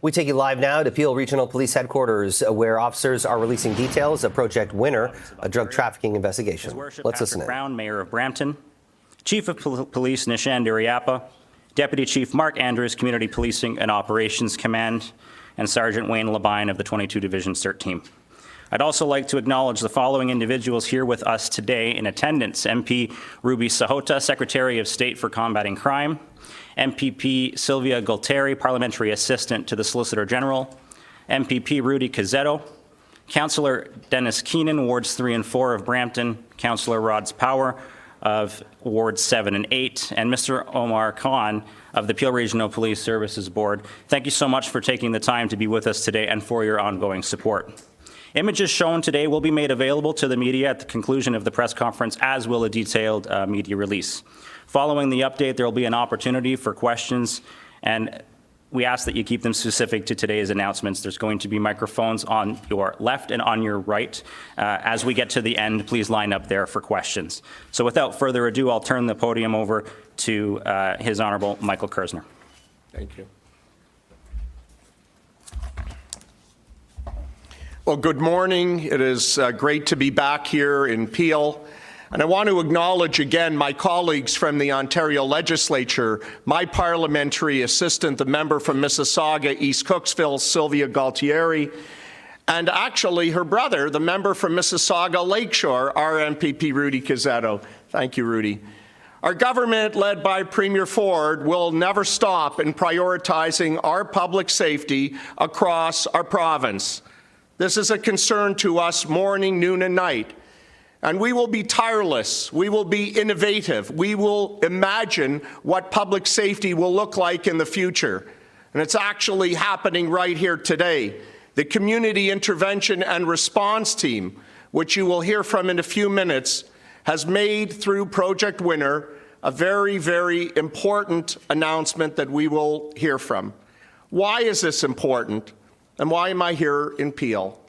We take you live now to Peel Regional Police Headquarters, where officers are releasing details of Project Winner, a drug trafficking investigation. Let's listen in. Brown, Mayor of Brampton, Chief of Police Nishan Duriappa, Deputy Chief Mark Andrews, Community Policing and Operations Command, and Sergeant Wayne Labine of the 22 Division CERT team. I'd also like to acknowledge the following individuals here with us today in attendance: MP Ruby Sahota, Secretary of State for Combating Crime; MPP Sylvia Gualtieri, Parliamentary Assistant to the Solicitor General; MPP Rudy Cazzetto; Councillor Dennis Keenan, Wards 3 and 4 of Brampton; Councillor Rods Power of Wards 7 and 8, and Mr. Omar Khan of the Peel Regional Police Services Board. Thank you so much for taking the time to be with us today and for your ongoing support. Images shown today will be made available to the media at the conclusion of the press conference, as will a detailed media release. Following the update, there will be an opportunity for questions, and we ask that you keep them specific to today's announcements. There's going to be microphones on your left and on your right. As we get to the end, please line up there for questions. So without further ado, I'll turn the podium over to His Honourable Michael Kersner. Thank you. Well, good morning. It is great to be back here in Peel. And I want to acknowledge again my colleagues from the Ontario Legislature, my parliamentary assistant, the member from Mississauga, East Cooksville, Sylvia Gualtieri, and actually her brother, the member from Mississauga Lakeshore, our MPP Rudy Cazzetto. Thank you, Rudy. Our government, led by Premier Ford, will never stop in prioritizing our public safety across our province. This is a concern to us morning, noon, and night. And we will be tireless. We will be innovative. We will imagine what public safety will look like in the future. And it's actually happening right here today. The Community Intervention and Response Team, which you will hear from in a few minutes, has made through Project Winner a very, very important announcement that we will hear from. Why is this important? And why am I here in Peel?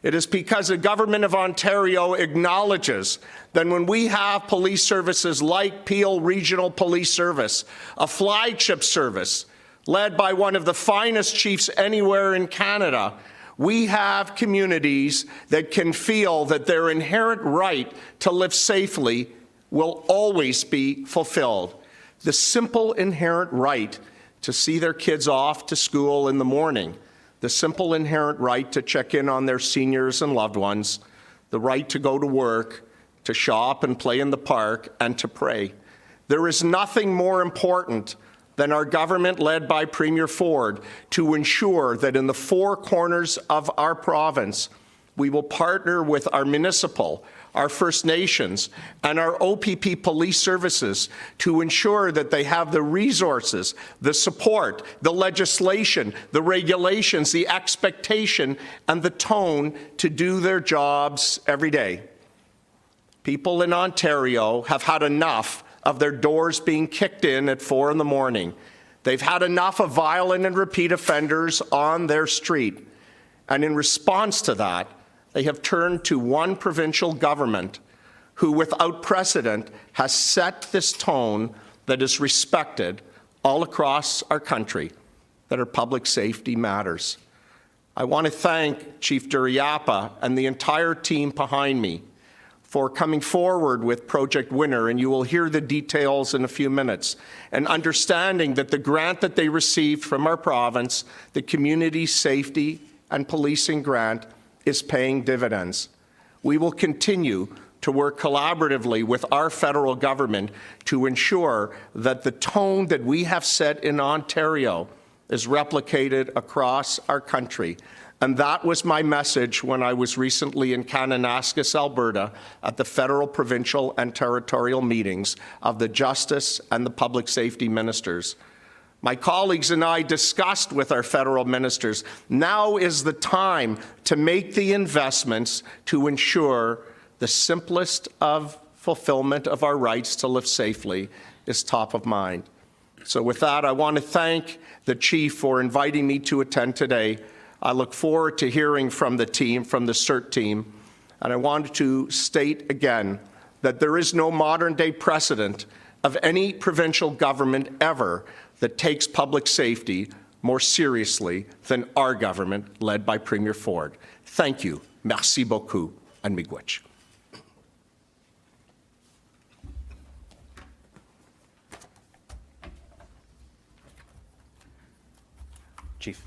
It is because the Government of Ontario acknowledges that when we have police services like Peel Regional Police Service, a flagship service led by one of the finest chiefs anywhere in Canada, we have communities that can feel that their inherent right to live safely will always be fulfilled. The simple inherent right to see their kids off to school in the morning, the simple inherent right to check in on their seniors and loved ones, the right to go to work, to shop and play in the park, and to pray. There is nothing more important than our government, led by Premier Ford, to ensure that in the four corners of our province, we will partner with our municipal, our First Nations, and our OPP police services to ensure that they have the resources, the support, the legislation, the regulations, the expectation, and the tone to do their jobs every day. People in Ontario have had enough of their doors being kicked in at 4 in the morning. They've had enough of violent and repeat offenders on their street. And in response to that, they have turned to one provincial government who, without precedent, has set this tone that is respected all across our country, that our public safety matters. I want to thank Chief Duriappa and the entire team behind me for coming forward with Project Winner, and you will hear the details in a few minutes, and understanding that the grant that they received from our province, the Community Safety and Policing Grant, is paying dividends. We will continue to work collaboratively with our federal government to ensure that the tone that we have set in Ontario is replicated across our country. And that was my message when I was recently in Kananaskis, Alberta, at the federal, provincial, and territorial meetings of the Justice and the Public Safety Ministers. My colleagues and I discussed with our federal ministers, now is the time to make the investments to ensure the simplest of fulfillment of our rights to live safely is top of mind. So with that, I want to thank the Chief for inviting me to attend today. I look forward to hearing from the team, from the CERT team, and I want to state again that there is no modern-day precedent of any provincial government ever that takes public safety more seriously than our government led by Premier Ford. Thank you. Merci beaucoup. And miigwech. Chief.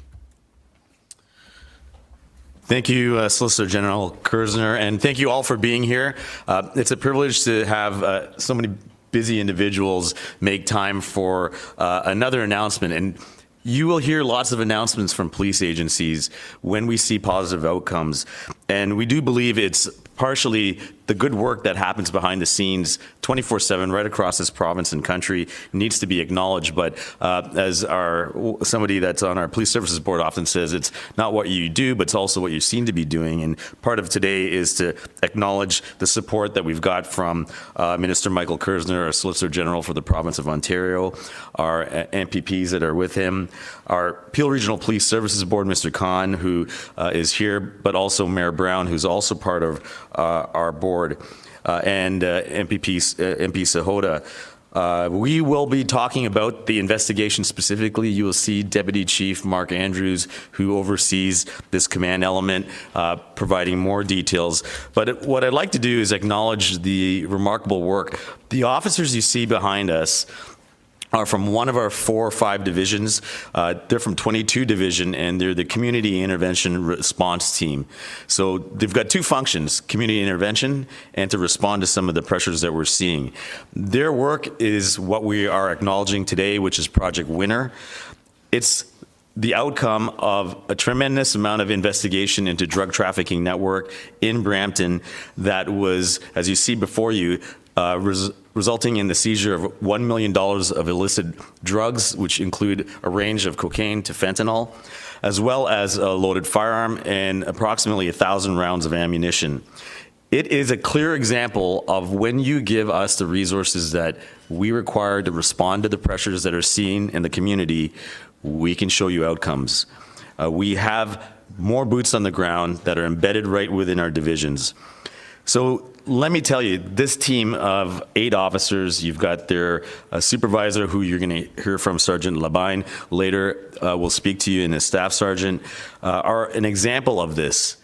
Thank you, Solicitor General Kersner, and thank you all for being here. It's a privilege to have so many busy individuals make time for another announcement. And you will hear lots of announcements from police agencies when we see positive outcomes. And we do believe it's partially the good work that happens behind the scenes 24/7 right across this province and country needs to be acknowledged. But as somebody that's on our police services board often says, it's not what you do, but it's also what you seem to be doing. And part of today is to acknowledge the support that we've got from Minister Michael Kersner, our Solicitor General for the province of Ontario, our MPPs that are with him, our Peel Regional Police Services Board, Mr. Khan, who is here, but also Mayor Brown, who's also part of our board, and MP Sahota. We will be talking about the investigation specifically. You will see Deputy Chief Mark Andrews, who oversees this command element, providing more details. But what I'd like to do is acknowledge the remarkable work. The officers you see behind us are from one of our 4 or 5 divisions. They're from 22 Division, and they're the Community Intervention Response Team. So they've got 2 functions, community intervention and to respond to some of the pressures that we're seeing. Their work is what we are acknowledging today, which is Project Winner. It's the outcome of a tremendous amount of investigation into drug trafficking network in Brampton that was, as you see before you, resulting in the seizure of $1 million of illicit drugs, which include a range of cocaine to fentanyl, as well as a loaded firearm and approximately 1,000 rounds of ammunition. It is a clear example of when you give us the resources that we require to respond to the pressures that are seen in the community, we can show you outcomes. We have more boots on the ground that are embedded right within our divisions. So let me tell you, this team of 8 officers, you've got their supervisor, who you're going to hear from, Sergeant Labine, later will speak to you, and his staff sergeant, are an example of this.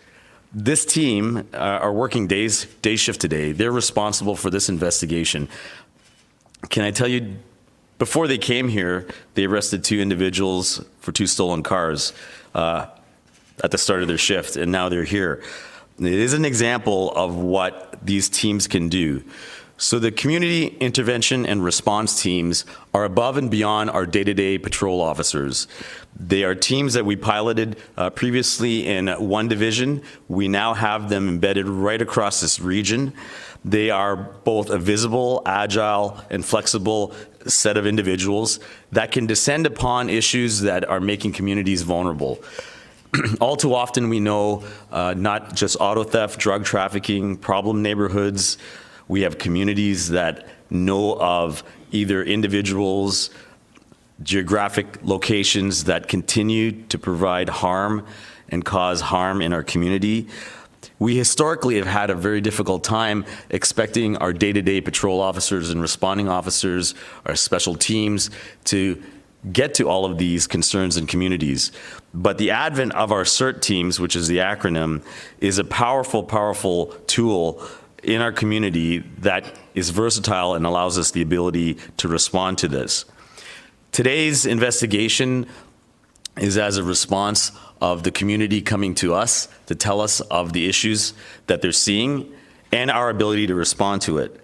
This team are working day shift today. They're responsible for this investigation. Can I tell you, before they came here, they arrested 2 individuals for 2 stolen cars at the start of their shift, and now they're here. It is an example of what these teams can do. So the community intervention and response teams are above and beyond our day-to-day patrol officers. They are teams that we piloted previously in 1 division. We now have them embedded right across this region. They are both a visible, agile, and flexible set of individuals that can descend upon issues that are making communities vulnerable. All too often we know not just auto theft, drug trafficking, problem neighborhoods. We have communities that know of either individuals, geographic locations that continue to provide harm and cause harm in our community. We historically have had a very difficult time expecting our day-to-day patrol officers and responding officers, our special teams, to get to all of these concerns in communities. But the advent of our CERT teams, which is the acronym, is a powerful, powerful tool in our community that is versatile and allows us the ability to respond to this. Today's investigation is as a response of the community coming to us to tell us of the issues that they're seeing and our ability to respond to it.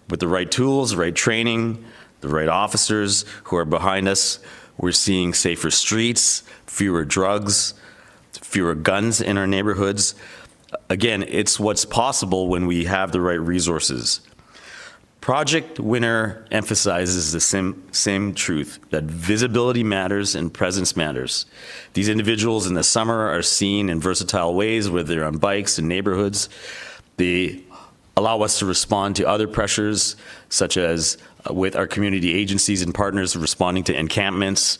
With the right tools, the right training, the right officers who are behind us, we're seeing safer streets, fewer drugs, fewer guns in our neighborhoods. Again, it's what's possible when we have the right resources. Project Winner emphasizes the same truth, that visibility matters and presence matters. These individuals in the summer are seen in versatile ways, whether they're on bikes in neighborhoods. They allow us to respond to other pressures, such as with our community agencies and partners responding to encampments,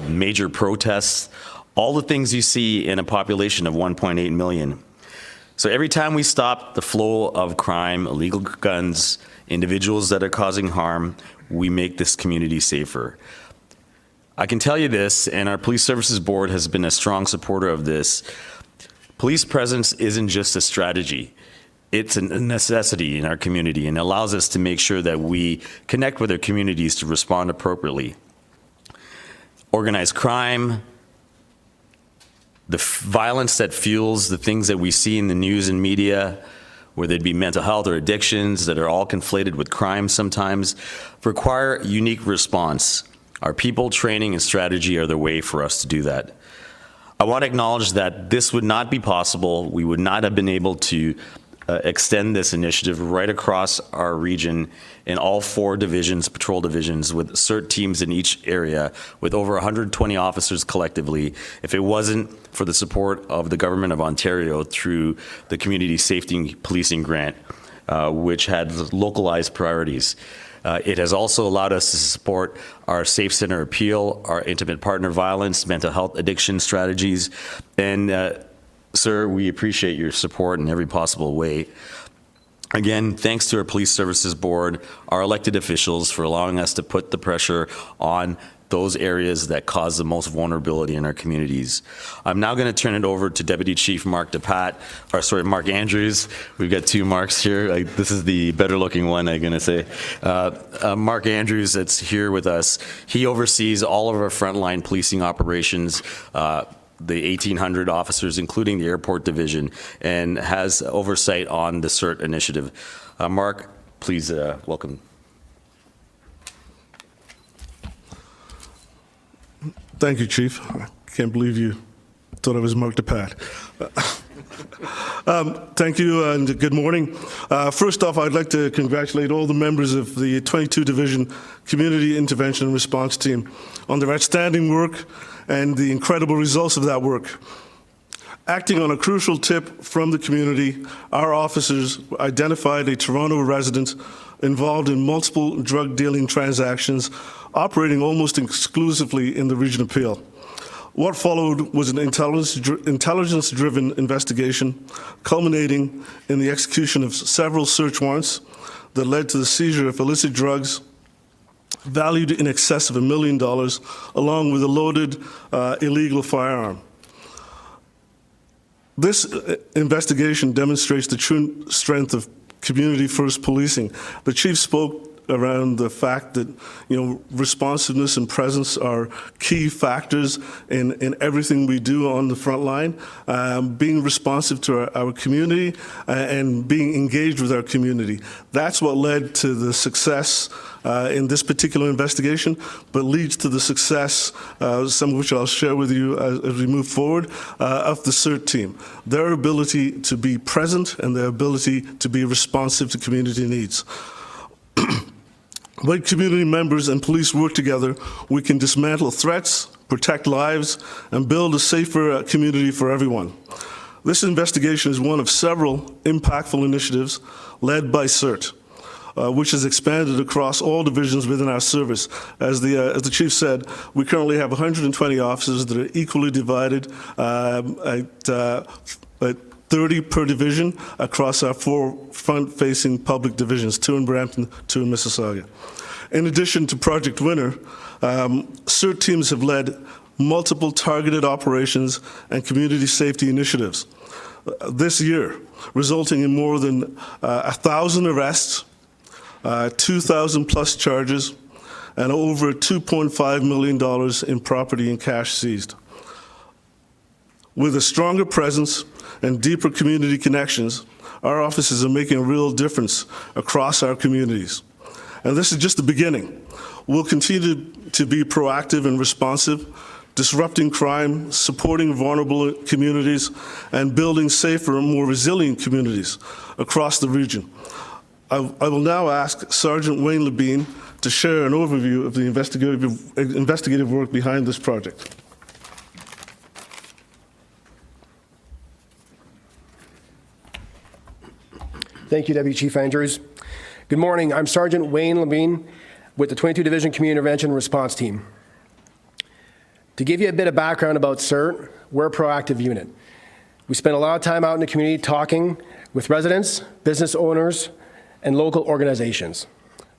major protests, all the things you see in a population of 1.8 million. So every time we stop the flow of crime, illegal guns, individuals that are causing harm, we make this community safer. I can tell you this, and our Police Services Board has been a strong supporter of this. Police presence isn't just a strategy. It's a necessity in our community and allows us to make sure that we connect with our communities to respond appropriately. Organized crime, the violence that fuels the things that we see in the news and media, whether it be mental health or addictions that are all conflated with crime sometimes, require unique response. Our people, training, and strategy are the way for us to do that. I want to acknowledge that this would not be possible. We would not have been able to extend this initiative right across our region in all 4 divisions, patrol divisions, with CERT teams in each area, with over 120 officers collectively, if it wasn't for the support of the Government of Ontario through the Community Safety Policing Grant, which had localized priorities. It has also allowed us to support our Safe Center appeal, our intimate partner violence, mental health addiction strategies, and sir, we appreciate your support in every possible way. Again, thanks to our Police Services Board, our elected officials for allowing us to put the pressure on those areas that cause the most vulnerability in our communities. I'm now going to turn it over to Deputy Chief Mark Andrews. We've got 2 Marks here. This is the better looking one, I'm going to say. Mark Andrews that's here with us. He oversees all of our frontline policing operations, the 1,800 officers, including the airport division, and has oversight on the CERT initiative. Mark, please welcome. Thank you, Chief. I can't believe you thought I was Mark DePat. Thank you and good morning. First off, I'd like to congratulate all the members of the 22 Division Community Intervention and Response Team on their outstanding work and the incredible results of that work. Acting on a crucial tip from the community, our officers identified a Toronto resident involved in multiple drug dealing transactions, operating almost exclusively in the region of Peel. What followed was an intelligence-driven investigation, culminating in the execution of several search warrants that led to the seizure of illicit drugs valued in excess of $1 million, along with a loaded illegal firearm. This investigation demonstrates the true strength of community-first policing. The Chief spoke around the fact that, responsiveness and presence are key factors in everything we do on the front line. Being responsive to our community and being engaged with our community. That's what led to the success in this particular investigation, but leads to the success, some of which I'll share with you as we move forward, of the CERT team. Their ability to be present and their ability to be responsive to community needs. When community members and police work together, we can dismantle threats, protect lives, and build a safer community for everyone. This investigation is one of several impactful initiatives led by CERT, which has expanded across all divisions within our service. As the Chief said, we currently have 120 officers that are equally divided at 30 per division across our 4 front-facing public divisions, 2 in Brampton, 2 in Mississauga. In addition to Project Winner, CERT teams have led multiple targeted operations and community safety initiatives this year, resulting in more than 1,000 arrests, 2,000 plus charges, and over $2.5 million in property and cash seized. With a stronger presence and deeper community connections, our offices are making a real difference across our communities. And this is just the beginning. We'll continue to be proactive and responsive, disrupting crime, supporting vulnerable communities, and building safer and more resilient communities across the region. I will now ask Sergeant Wayne Labine to share an overview of the investigative work behind this project. Thank you, Deputy Chief Andrews. Good morning. I'm Sergeant Wayne Labine with the 22 Division Community Intervention Response Team. To give you a bit of background about CERT, we're a proactive unit. We spend a lot of time out in the community talking with residents, business owners, and local organizations.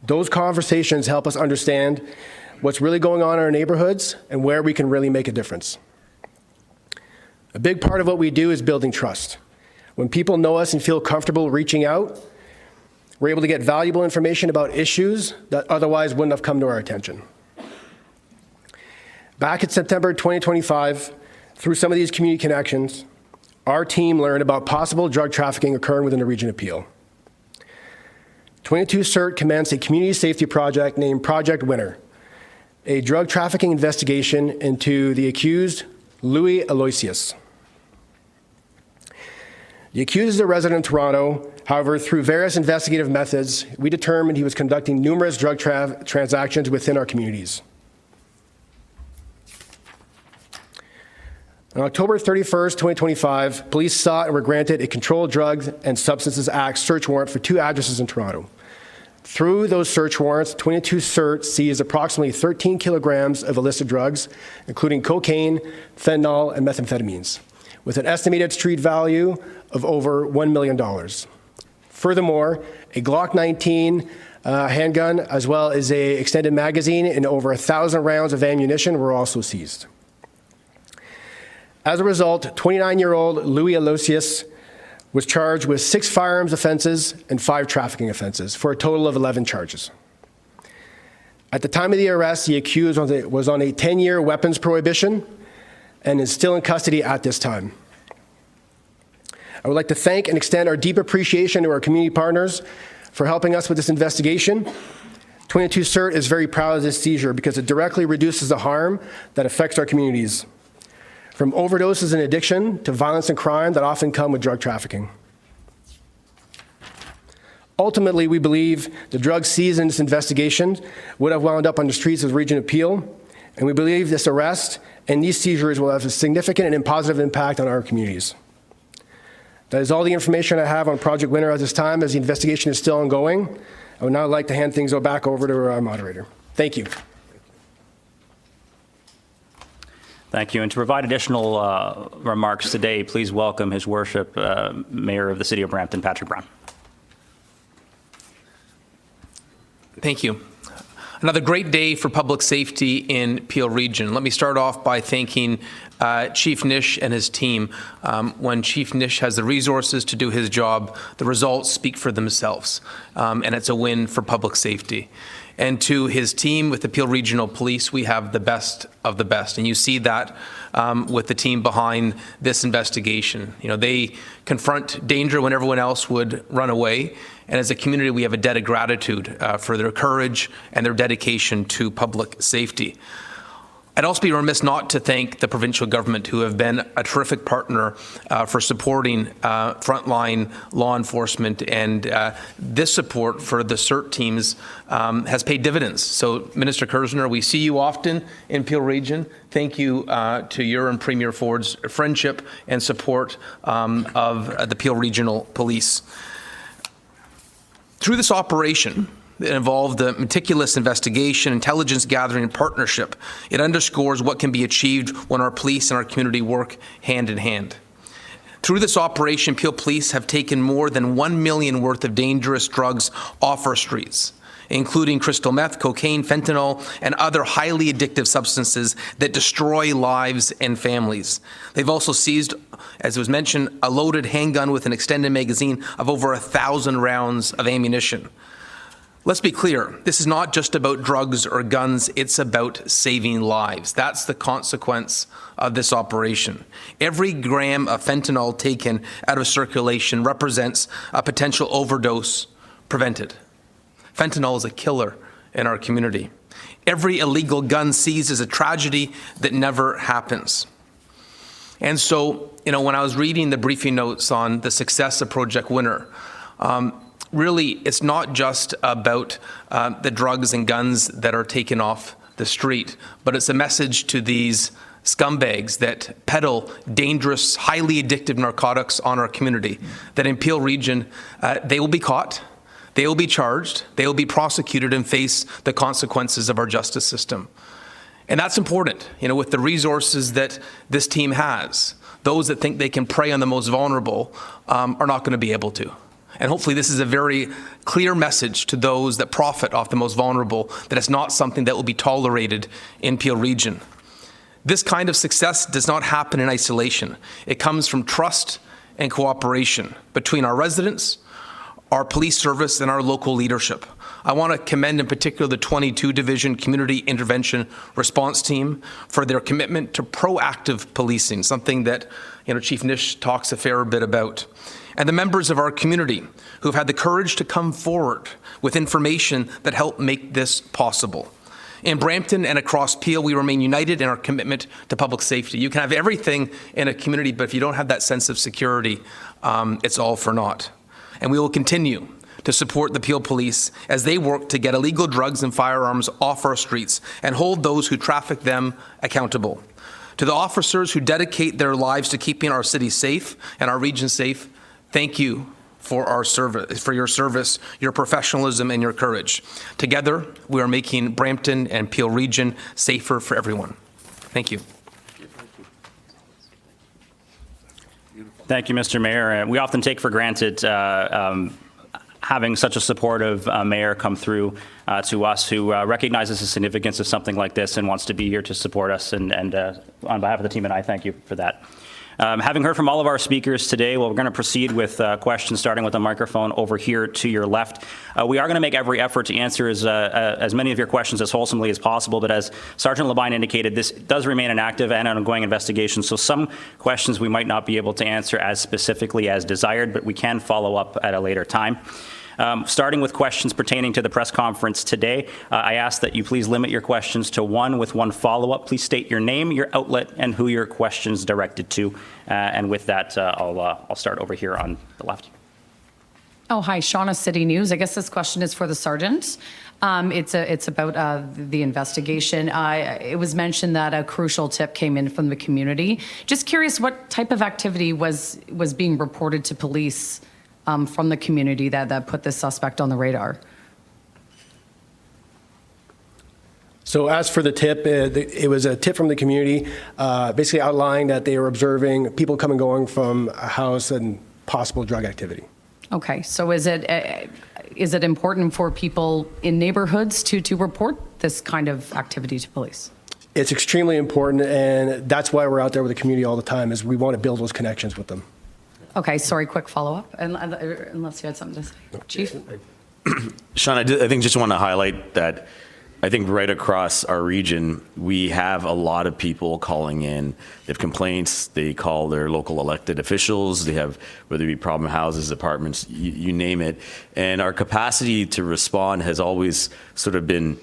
Those conversations help us understand what's really going on in our neighborhoods, and where we can really make a difference. A big part of what we do is building trust. When people know us and feel comfortable reaching out, we're able to get valuable information about issues that otherwise wouldn't have come to our attention. Back in September 2025, through some of these community connections, our team learned about possible drug trafficking occurring within the region of Peel. 22 CERT commenced a community safety project named Project Winner, a drug trafficking investigation into the accused Louis Aloysius. The accused is a resident of Toronto. However, through various investigative methods, we determined he was conducting numerous drug transactions within our communities. On October 31st, 2025, police sought and were granted a Controlled Drugs and Substances Act search warrant for 2 addresses in Toronto. Through those search warrants, 22 CERT seized approximately 13 kilograms of illicit drugs, including cocaine, fentanyl, and methamphetamines, with an estimated street value of over $1 million. Furthermore, a Glock 19 handgun, as well as an extended magazine and over 1,000 rounds of ammunition were also seized. As a result, 29-year-old Louis Aloysius was charged with 6 firearms offenses and 5 trafficking offenses, for a total of 11 charges. At the time of the arrest, the accused was on a 10-year weapons prohibition and is still in custody at this time. I would like to thank and extend our deep appreciation to our community partners for helping us with this investigation. 22 CERT is very proud of this seizure because it directly reduces the harm that affects our communities, from overdoses and addiction to violence and crime that often come with drug trafficking. Ultimately, we believe the drugs seized in this investigation would have wound up on the streets of the region of Peel, and we believe this arrest and these seizures will have a significant and positive impact on our communities. That is all the information I have on Project Winner at this time, as the investigation is still ongoing. I would now like to hand things back over to our moderator. Thank you. Thank you. And to provide additional remarks today, please welcome His Worship, Mayor of the City of Brampton, Patrick Brown. Thank you. Another great day for public safety in Peel Region. Let me start off by thanking Chief Nish and his team. When Chief Nish has the resources to do his job, the results speak for themselves, and it's a win for public safety. And to his team with the Peel Regional Police, we have the best of the best. And you see that with the team behind this investigation. You know, they confront danger when everyone else would run away. And as a community, we have a debt of gratitude for their courage and their dedication to public safety. I'd also be remiss not to thank the provincial government, who have been a terrific partner for supporting frontline law enforcement, and this support for the CERT teams has paid dividends. So, Minister Kersner, we see you often in Peel Region. Thank you to your and Premier Ford's friendship and support of the Peel Regional Police. Through this operation, it involved a meticulous investigation, intelligence gathering, and partnership. It underscores what can be achieved when our police and our community work hand in hand. Through this operation, Peel Police have taken more than 1 million worth of dangerous drugs off our streets, including crystal meth, cocaine, fentanyl, and other highly addictive substances that destroy lives and families. They've also seized, as was mentioned, a loaded handgun with an extended magazine of over 1,000 rounds of ammunition. Let's be clear, this is not just about drugs or guns, it's about saving lives. That's the consequence of this operation. Every gram of fentanyl taken out of circulation represents a potential overdose prevented. Fentanyl is a killer in our community. Every illegal gun seized is a tragedy that never happens. And so, you know, when I was reading the briefing notes on the success of Project Winner, really, it's not just about the drugs and guns that are taken off the street, but it's a message to these scumbags that peddle dangerous, highly addictive narcotics on our community, that in Peel Region, they will be caught, they will be charged, they will be prosecuted and face the consequences of our justice system. And that's important, you know, with the resources that this team has. Those that think they can prey on the most vulnerable are not going to be able to. And hopefully this is a very clear message to those that profit off the most vulnerable, that it's not something that will be tolerated in Peel Region. This kind of success does not happen in isolation. It comes from trust and cooperation between our residents, our police service, and our local leadership. I want to commend in particular the 22 Division Community Intervention Response Team for their commitment to proactive policing, something that Chief Nish talks a fair bit about. And the members of our community who have had the courage to come forward with information that help make this possible. In Brampton and across Peel, we remain united in our commitment to public safety. You can have everything in a community, but if you don't have that sense of security, it's all for naught. And we will continue to support the Peel Police as they work to get illegal drugs and firearms off our streets and hold those who traffic them accountable. To the officers who dedicate their lives to keeping our city safe and our region safe, thank you for your service, your professionalism, and your courage. Together, we are making Brampton and Peel Region safer for everyone. Thank you. Thank you, Mr. Mayor. We often take for granted having such a supportive mayor come through to us who recognizes the significance of something like this and wants to be here to support us. And on behalf of the team and I, thank you for that. Having heard from all of our speakers today, well, we're going to proceed with questions, starting with the microphone over here to your left. We are going to make every effort to answer as many of your questions as wholesomely as possible, but as Sergeant Labine indicated, this does remain an active and ongoing investigation, so some questions we might not be able to answer as specifically as desired, but we can follow up at a later time. Starting with questions pertaining to the press conference today, I ask that you please limit your questions to one with one follow-up. Please state your name, your outlet, and who your question's directed to. And with that, I'll start over here on the left. Oh, hi, Shauna, City News. I guess this question is for the sergeant. It's about the investigation. It was mentioned that a crucial tip came in from the community. Just curious what type of activity was being reported to police from the community that put this suspect on the radar? So as for the tip, it was a tip from the community, basically outlining that they were observing people coming and going from a house and possible drug activity. Okay, so is it important for people in neighborhoods to report this kind of activity to police? It's extremely important, and that's why we're out there with the community all the time, is we want to build those connections with them. Okay, sorry, quick follow-up, unless you had something to say. Chief? Sean, I think just want to highlight that I think right across our region, we have a lot of people calling in. They have complaints. They call their local elected officials. They have, whether it be problem houses, apartments, you name it. And our capacity to respond has always sort of been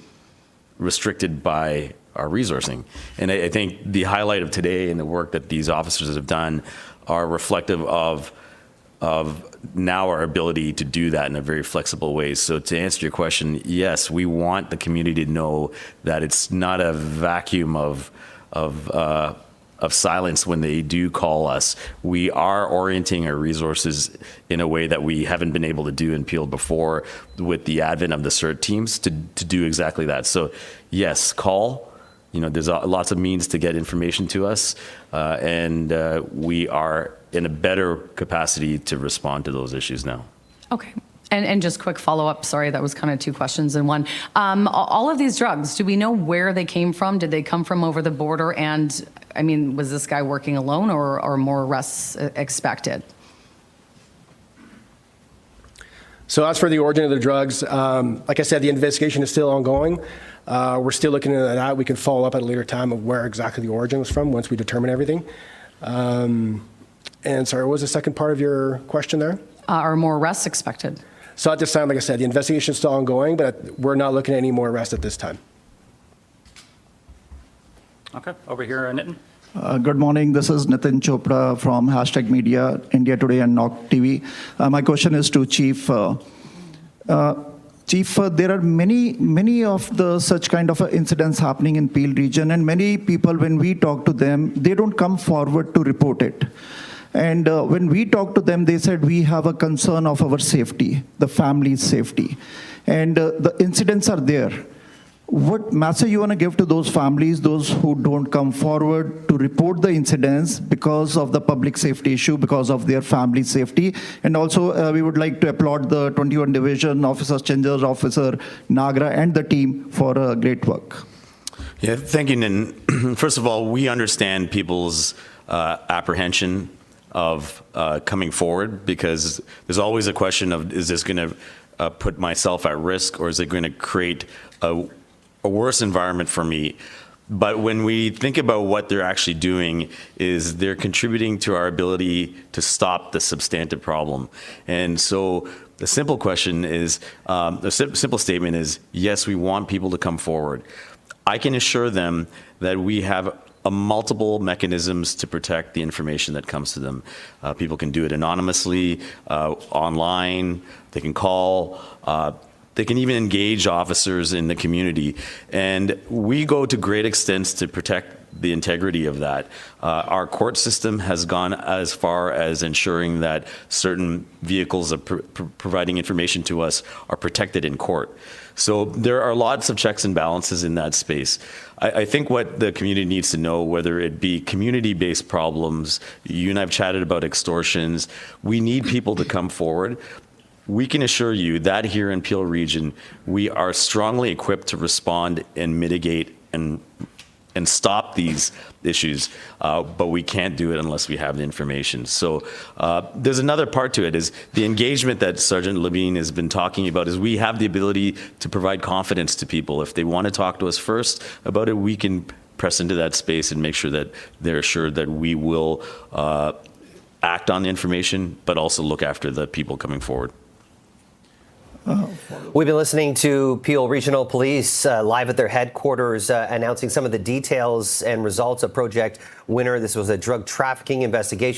restricted by our resourcing. And I think the highlight of today and the work that these officers have done are reflective of now our ability to do that in a very flexible way. So to answer your question, yes, we want the community to know that it's not a vacuum of silence when they do call us. We are orienting our resources in a way that we haven't been able to do in Peel before with the advent of the CERT teams to do exactly that. So yes, call. There's lots of means to get information to us, and we are in a better capacity to respond to those issues now. Okay. And just quick follow-up, sorry, that was kind of two questions in one. All of these drugs, do we know where they came from? Did they come from over the border? And, I mean, was this guy working alone or more arrests expected? So as for the origin of the drugs, like I said, the investigation is still ongoing. We're still looking into that. We can follow up at a later time of where exactly the origin was from once we determine everything. And sorry, what was the second part of your question there? Are more arrests expected? So at this time, like I said, the investigation is still ongoing, but we're not looking at any more arrests at this time. Okay, over here, Nitin. Good morning. This is Nitin Chopra from #Media, India Today and Knock TV. My question is to Chief. Chief, there are many of the such kind of incidents happening in Peel region, and many people, when we talk to them, they don't come forward to report it. And when we talk to them, they said we have a concern of our safety, the family's safety. And the incidents are there. what message you want to give to those families, those who don't come forward to report the incidents because of the public safety issue, because of their family safety? And also, we would like to applaud the 21 Division Officer Changes Officer Nagra and the team for great work. Yeah, thank you, Nitin. First of all, we understand people's apprehension of coming forward, because there's always a question of, is this going to put myself at risk, or is it going to create a worse environment for me? But when we think about what they're actually doing, is they're contributing to our ability to stop the substantive problem. And so the simple question is, the simple statement is, yes, we want people to come forward. I can assure them that we have multiple mechanisms to protect the information that comes to them. People can do it anonymously, online, they can call, they can even engage officers in the community. And we go to great extents to protect the integrity of that. Our court system has gone as far as ensuring that certain vehicles of providing information to us are protected in court. So there are lots of checks and balances in that space. I think what the community needs to know, whether it be community-based problems, you and I have chatted about extortions, we need people to come forward. We can assure you that here in Peel Region, we are strongly equipped to respond and mitigate and stop these issues, but we can't do it unless we have the information. So there's another part to it, is the engagement that Sergeant Levine has been talking about, is we have the ability to provide confidence to people. If they want to talk to us first about it, we can press into that space and make sure that they're assured that we will act on the information, but also look after the people coming forward. We've been listening to Peel Regional Police live at their headquarters, announcing some of the details and results of Project Winner. This was a drug trafficking investigation.